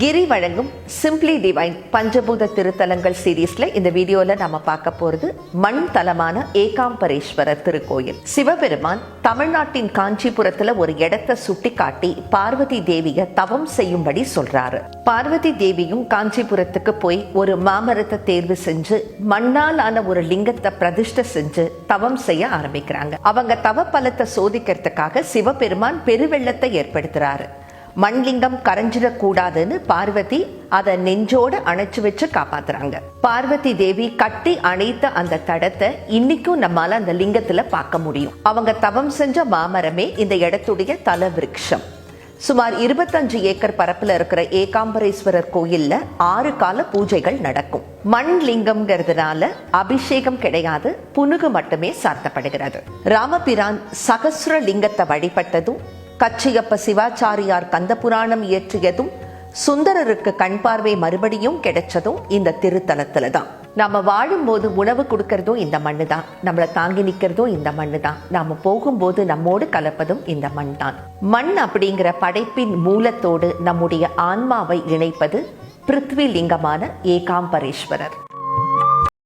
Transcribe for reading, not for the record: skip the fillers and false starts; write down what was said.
கிரி வழங்கும் simply divine பஞ்சபூத திருத்தலங்கள் சீரீஸ்ல இந்த வீடியோல நாம பார்க்க போறது மண் தலமான ஏகாம்பரேஸ்வரர் திருக்கோயில். சிவபெருமான் தமிழ்நாட்டின் காஞ்சிபுரத்துல ஒரு இடத்தை சுட்டி காட்டி பார்வதி தேவிய தவம் செய்யும்படி சொல்றாரு. பார்வதி தேவியும் காஞ்சிபுரத்துக்கு போய் ஒரு மாமரத்தை தேர்வு செஞ்சு மண்ணால் ஆன ஒரு லிங்கத்தை பிரதிஷ்டை செஞ்சு தவம் செய்ய ஆரம்பிக்கிறாங்க. அவங்க தவ பலத்தை சோதிக்கிறதுக்காக சிவபெருமான் பெருவெள்ளத்தை ஏற்படுத்துறாரு. மண்லிங்கம் கரைஞ்சிடக்கூடாதுன்னு பார்வதி அதை நெஞ்சோட அணைச்சு வச்சு காப்பாத்துறாங்க. பார்வதி தேவி கட்டி அணைத்த அந்த தடத்தை இன்னைக்கும் நம்மால அந்த லிங்கத்துல பார்க்க முடியும். அவங்க தவம் செஞ்ச மாமரமே இந்த இடத்துடைய தல விருட்சம். சுமார் 25 ஏக்கர் பரப்புல இருக்கிற ஏகாம்பரேஸ்வரர் கோயில்ல 6 கால பூஜைகள் நடக்கும். மண் லிங்கம்ங்கிறதுனால அபிஷேகம் கிடையாது, புனுகு மட்டுமே சாத்தப்படுகிறது. ராமபிரான் சகஸ்ர லிங்கத்தை வழிபட்டதும், கச்சியப்ப சிவாச்சாரியார் கந்த புராணம் இயற்றியதும், சுந்தரருக்கு கண் பார்வை மறுபடியும் கிடைச்சதும் இந்த திருத்தலத்துல தான். நாம வாழும்போது உணவு கொடுக்கறதும் இந்த மண்ணு தான், நம்மளை தாங்கி நிற்கிறதும் இந்த மண்ணு தான், நாம போகும்போது நம்மோடு கலப்பதும் இந்த மண் தான். மண் அப்படிங்கிற படைப்பின் மூலத்தோடு நம்முடைய ஆன்மாவை இணைப்பது பிருத்வி லிங்கமான ஏகாம்பரேஸ்வரர்.